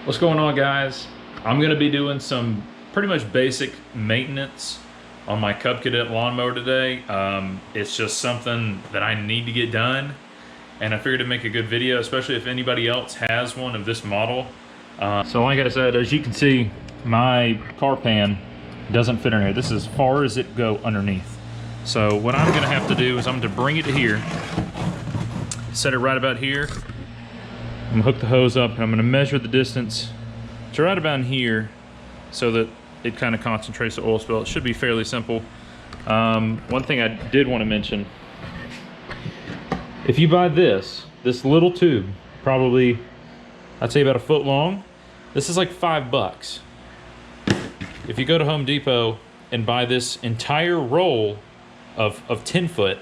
What's going on, guys? I'm gonna be doing some pretty much basic maintenance on my Cub Cadet lawnmower today. It's just something that I need to get done, and I figured to make a good video, especially if anybody else has one of this model. So like I said, as you can see, my car pan doesn't fit in here. This is as far as it go underneath. So what I'm gonna have to do is I'm gonna bring it to here, set it right about here. I'm gonna hook the hose up and I'm gonna measure the distance to right about here so that it kind of concentrates the oil spill. It should be fairly simple. One thing I did want to mention, if you buy this little tube, probably I'd say about a foot long, this is like $5. If you go to Home Depot and buy this entire roll of 10 foot,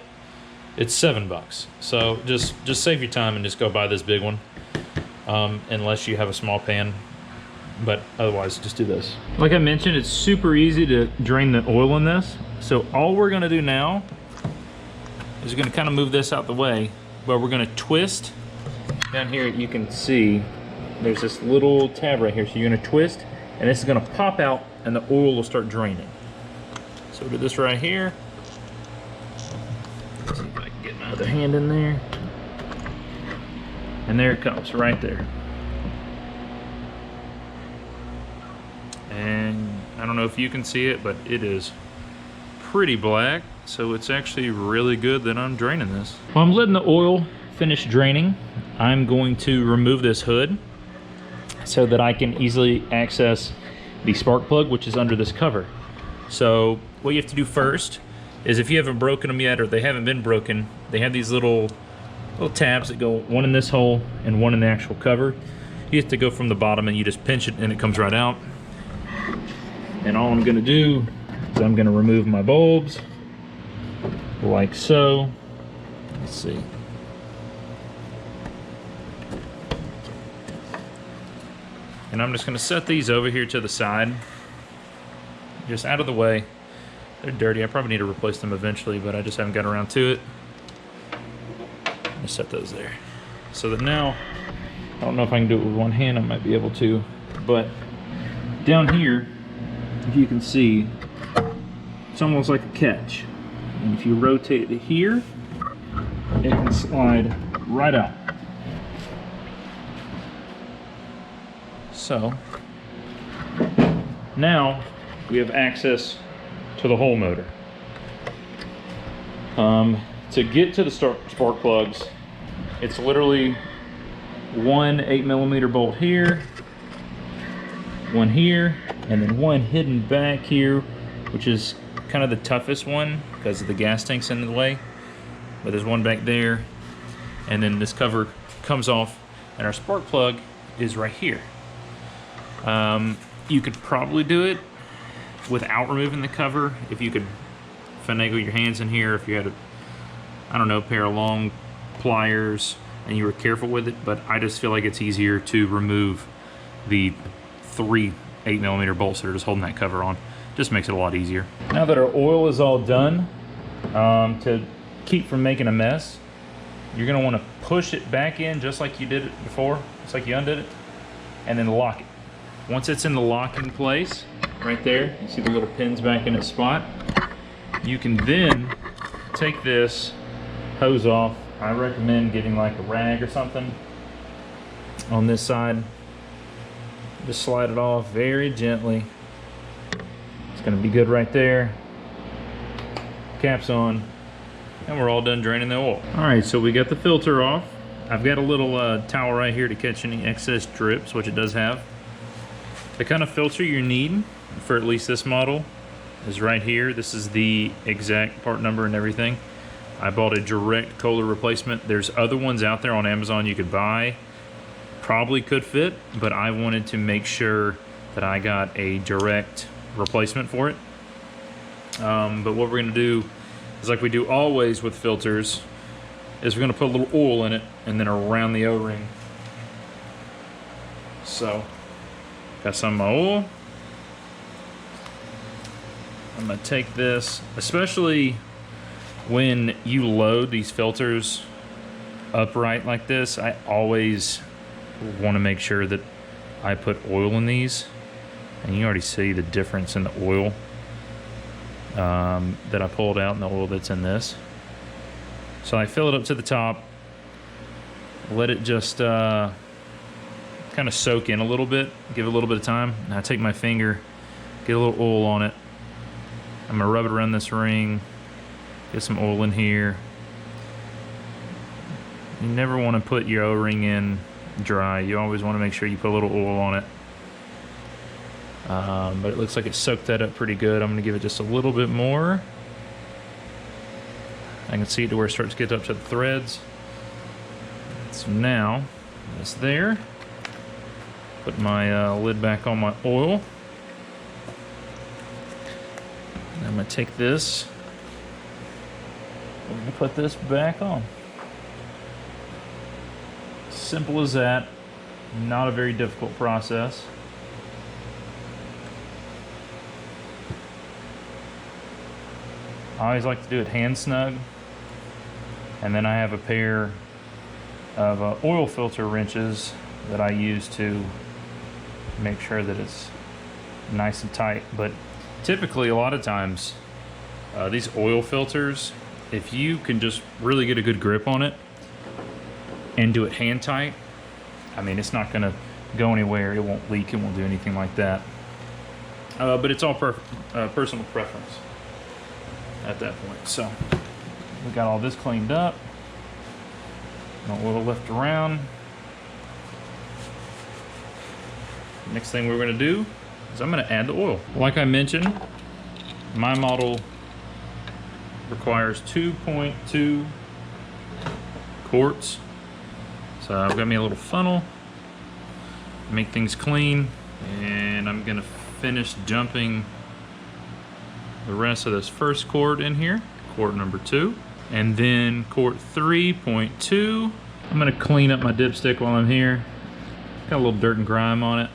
it's $7. So just save your time and just go buy this big one. Unless you have a small pan, but otherwise just do this. Like I mentioned, it's super easy to drain the oil in this. So all we're gonna do now is we're gonna kind of move this out the way, but we're gonna twist. Down here you can see there's this little tab right here. So you're gonna twist and this is gonna pop out and the oil will start draining. So we'll do this right here. Let's see if I can get my other hand in there. And there it comes, right there. And I don't know if you can see it, but it is pretty black. So it's actually really good that I'm draining this. While I'm letting the oil finish draining, I'm going to remove this hood so that I can easily access the spark plug, which is under this cover. So what you have to do first is, if you haven't broken them yet or they haven't been broken, they have these little tabs that go, one in this hole and one in the actual cover. You have to go from the bottom and you just pinch it and it comes right out. And all I'm gonna do is I'm gonna remove my bulbs like so. Let's see. And I'm just gonna set these over here to the side, just out of the way. They're dirty. I probably need to replace them eventually, but I just haven't got around to it. Set those there so that now, I don't know if I can do it with one hand. I might be able to, but down here, if you can see, it's almost like a catch, and if you rotate it to here, it can slide right out. So now we have access to the whole motor. To get to the spark plugs, it's literally one 8mm bolt here, one here, and then one hidden back here, which is kind of the toughest one because the gas tank's in the way. But there's one back there, and then this cover comes off, and our spark plug is right here. You could probably do it without removing the cover if you could finagle your hands in here, if you had I don't know, a pair of long pliers and you were careful with it, but I just feel like it's easier to remove the 3 8mm bolts that are just holding that cover on. Just makes it a lot easier. Now that our oil is all done, to keep from making a mess, you're gonna wanna push it back in just like you did it before, just like you undid it, and then lock it. Once it's in the locking place, right there, you see the little pins back in its spot, you can then take this hose off. I recommend getting like a rag or something on this side. Just slide it off very gently. It's gonna be good right there. Cap's on, and we're all done draining the oil. All right, so we got the filter off. I've got a little towel right here to catch any excess drips, which it does have. The kind of filter you need for at least this model is right here. This is the exact part number and everything. I bought a direct Kohler replacement. There's other ones out there on Amazon you could buy. Probably could fit, but I wanted to make sure that I got a direct replacement for it. But what we're gonna do is, like we do always with filters, is we're gonna put a little oil in it and then around the O-ring. So, got some of my oil. I'm gonna take this, especially when you load these filters upright like this, I always want to make sure that I put oil in these, and you already see the difference in the oil that I pulled out and the oil that's in this. So I fill it up to the top, let it just kind of soak in a little bit, give it a little bit of time. And I take my finger, get a little oil on it. I'm gonna rub it around this ring, get some oil in here. You never want to put your O-ring in dry. You always want to make sure you put a little oil on it. But it looks like it soaked that up pretty good. I'm going to give it just a little bit more. I can see it to where it starts to get up to the threads. So now, it's there. Put my lid back on my oil. And I'm going to take this and put this back on. Simple as that. Not a very difficult process. I always like to do it hand snug. And then I have a pair of oil filter wrenches that I use to make sure that it's nice and tight. But typically, a lot of times, these oil filters, if you can just really get a good grip on it and do it hand tight, I mean, it's not gonna go anywhere. It won't leak, it won't do anything like that. But it's all personal preference at that point. So we got all this cleaned up. No oil left around. Next thing we're gonna do is I'm gonna add the oil. Like I mentioned, my model requires 2.2 quarts. So I've got me a little funnel, make things clean, and I'm gonna finish dumping the rest of this first quart in here, quart number 2, and then quart 3.2. I'm gonna clean up my dipstick while I'm here. Got a little dirt and grime on it.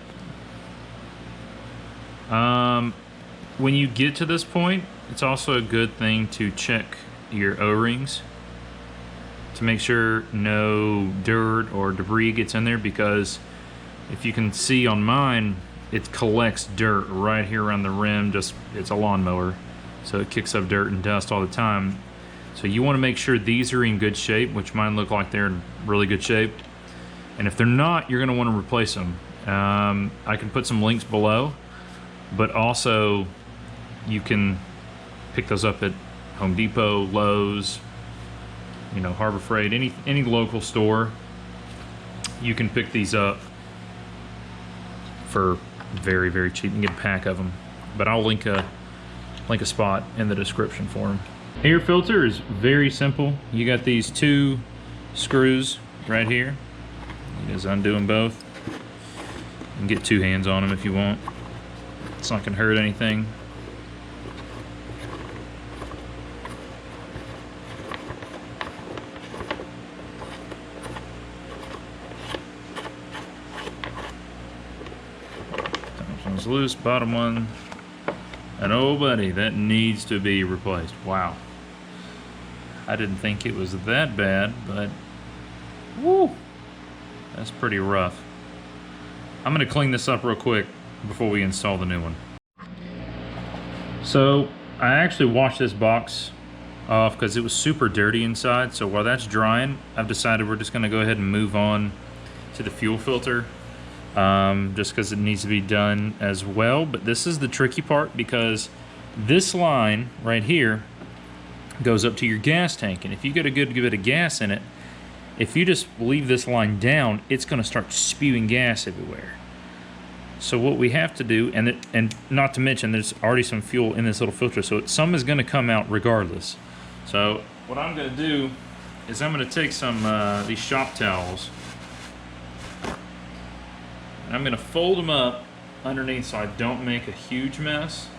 When you get to this point, it's also a good thing to check your O-rings to make sure no dirt or debris gets in there, because if you can see on mine, it collects dirt right here around the rim. It's a lawnmower, so it kicks up dirt and dust all the time. So you want to make sure these are in good shape, which mine look like they're in really good shape. And if they're not, you're going to want to replace them. I can put some links below, but also you can pick those up at Home Depot, Lowe's, you know, Harbor Freight, any local store. You can pick these up for very, very cheap. You can get a pack of them, but I'll link a spot in the description for them. Air filter is very simple. You got these 2 screws right here. You just undo them both. You can get 2 hands on them if you want. It's not gonna hurt anything. One's loose, bottom one, and oh buddy, that needs to be replaced. Wow, I didn't think it was that bad, but woo, that's pretty rough. I'm gonna clean this up real quick before we install the new one. So I actually washed this box off because it was super dirty inside. So while that's drying, I've decided we're just gonna go ahead and move on to the fuel filter. Just because it needs to be done as well. But this is the tricky part, because this line right here goes up to your gas tank, and if you get a good bit of gas in it, if you just leave this line down, it's going to start spewing gas everywhere. So what we have to do, and not to mention there's already some fuel in this little filter, so some is going to come out regardless. So what I'm going to do is I'm going to take some these shop towels, and I'm going to fold them up underneath so I don't make a huge mess.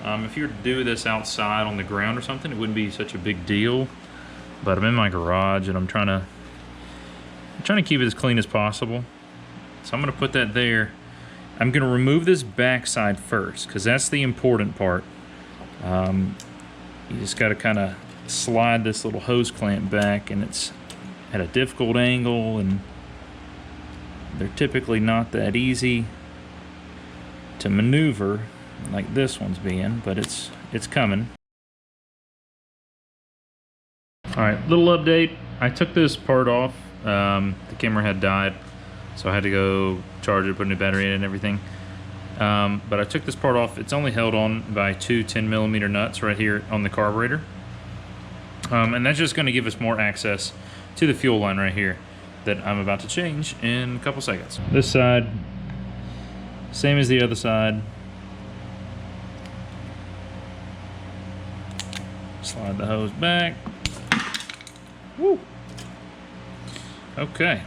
If you were to do this outside on the ground or something, it wouldn't be such a big deal. But I'm in my garage and I'm trying to keep it as clean as possible. So I'm going to put that there. I'm going to remove this back side first, because that's the important part. You just got to kind of slide this little hose clamp back, and it's at a difficult angle, and they're typically not that easy to maneuver like this one's being, but it's coming. All right, little update. I took this part off. The camera had died, so I had to go charge it, put a new battery in it and everything. But I took this part off. It's only held on by two 10mm nuts right here on the carburetor. And that's just gonna give us more access to the fuel line right here that I'm about to change in a couple seconds. This side, same as the other side. Slide the hose back. Woo! Okay.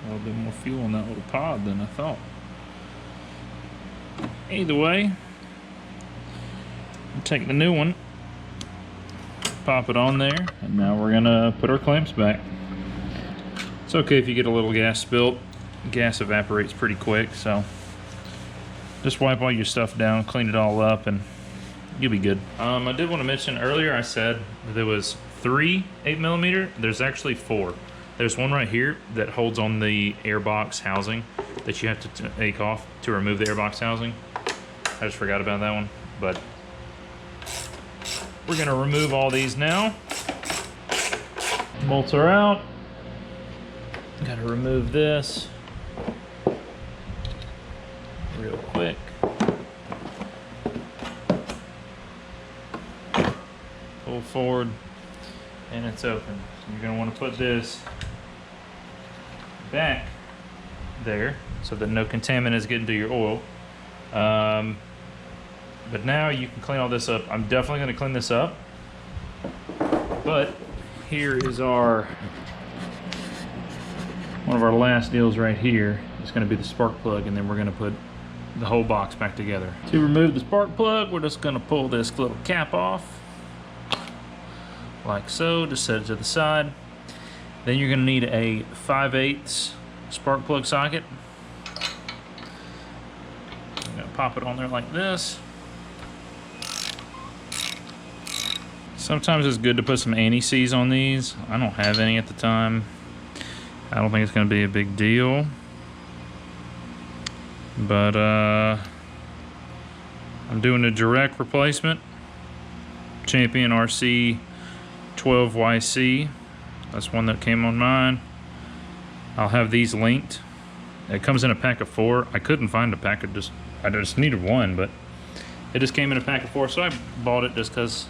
A little bit more fuel in that little pod than I thought. Either way, we'll take the new one, pop it on there, and now we're gonna put our clamps back. It's okay if you get a little gas spilt. Gas evaporates pretty quick, so just wipe all your stuff down, clean it all up, and you'll be good. I did want to mention earlier, I said there was 3 8mm. There's actually 4. There's one right here that holds on the airbox housing that you have to take off to remove the airbox housing. I just forgot about that one, but we're gonna remove all these now. Bolts are out. Gotta remove this real quick. Pull forward, and it's open. You're gonna want to put this back there so that no contaminants get into your oil. But now you can clean all this up. I'm definitely going to clean this up. But here is one of our last deals right here. It's going to be the spark plug, and then we're going to put the whole box back together. To remove the spark plug, we're just going to pull this little cap off like so. Just set it to the side. Then you're going to need a 5/8 spark plug socket. I'm going to pop it on there like this. Sometimes it's good to put some anti-seize on these. I don't have any at the time. I don't think it's going to be a big deal. But I'm doing a direct replacement. Champion RC 12YC. That's one that came on mine. I'll have these linked. It comes in a pack of 4. I couldn't find a pack of I just needed one, but it just came in a pack of 4, so I bought it just because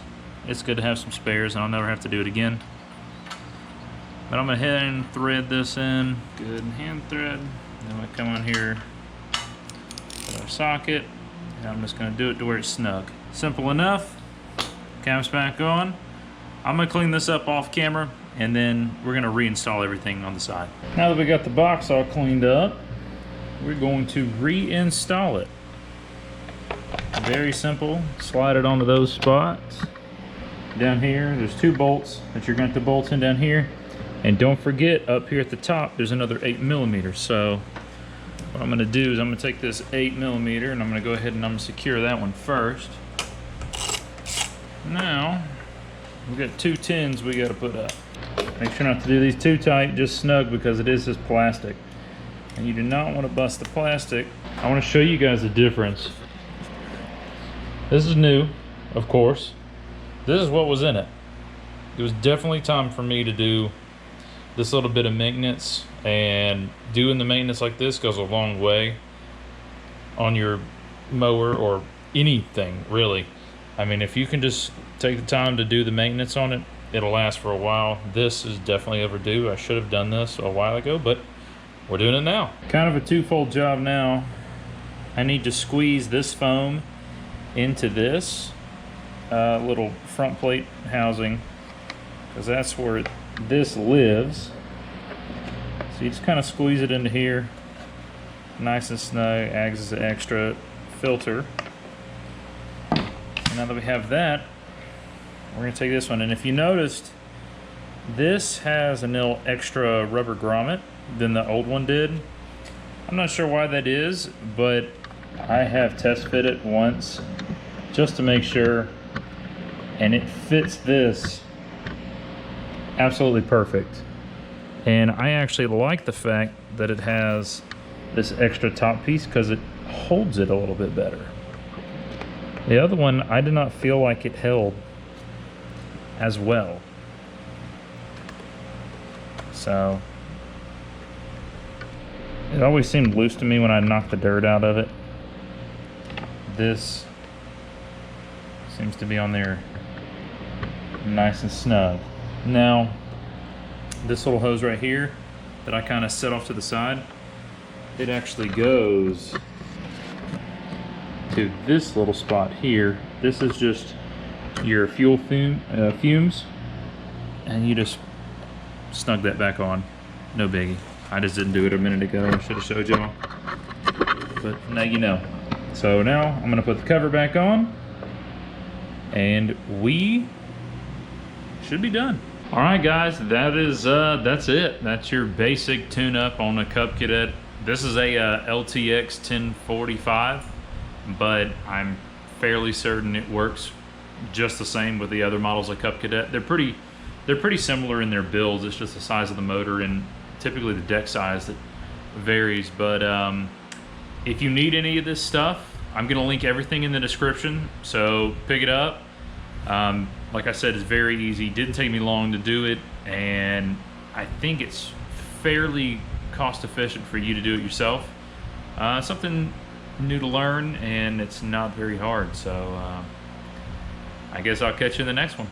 it's good to have some spares and I'll never have to do it again. But I'm gonna head and thread this in. Good hand thread. Then I'm gonna come on here, put our socket, and I'm just gonna do it to where it's snug. Simple enough. Caps back on. I'm gonna clean this up off camera, and then we're gonna reinstall everything on the side. Now that we got the box all cleaned up, we're going to reinstall it. Very simple. Slide it onto those spots. Down here, there's 2 bolts that you're going to bolt in down here. And don't forget, up here at the top, there's another 8mm. So what I'm gonna do is I'm gonna take this 8mm and I'm gonna go ahead and I'm gonna secure that one first. Now, we've got 2 tins we gotta put up. Make sure not to do these too tight, just snug, because it is just plastic. And you do not want to bust the plastic. I want to show you guys the difference. This is new, of course. This is what was in it. It was definitely time for me to do this little bit of maintenance, and doing the maintenance like this goes a long way on your mower or anything, really. I mean, if you can just take the time to do the maintenance on it, it'll last for a while. This is definitely overdue. I should have done this a while ago, but we're doing it now. Kind of a twofold job now. I need to squeeze this foam into this little front plate housing, because that's where this lives. So you just kind of squeeze it into here, nice and snug, acts as an extra filter. And now that we have that, we're going to take this one, and if you noticed, this has a little extra rubber grommet than the old one did. I'm not sure why that is, but I have test fit it once just to make sure, and it fits this absolutely perfect. And I actually like the fact that it has this extra top piece because it holds it a little bit better. The other one, I did not feel like it held as well. So it always seemed loose to me when I knocked the dirt out of it. This seems to be on there nice and snug. Now, this little hose right here that I kind of set off to the side, it actually goes to this little spot here. This is just your fuel fumes, and you just snug that back on. No biggie. I just didn't do it a minute ago. I should have showed y'all, but now you know. So now I'm gonna put the cover back on, and we should be done. All right, guys, that's it. That's your basic tune-up on a Cub Cadet. This is a LTX 1045, but I'm fairly certain it works just the same with the other models of Cub Cadet. They're pretty similar in their builds. It's just the size of the motor and typically the deck size that varies. But if you need any of this stuff, I'm gonna link everything in the description, so pick it up. Like I said, it's very easy. Didn't take me long to do it, and I think it's fairly cost efficient for you to do it yourself. Something new to learn, and it's not very hard. So I guess I'll catch you in the next one.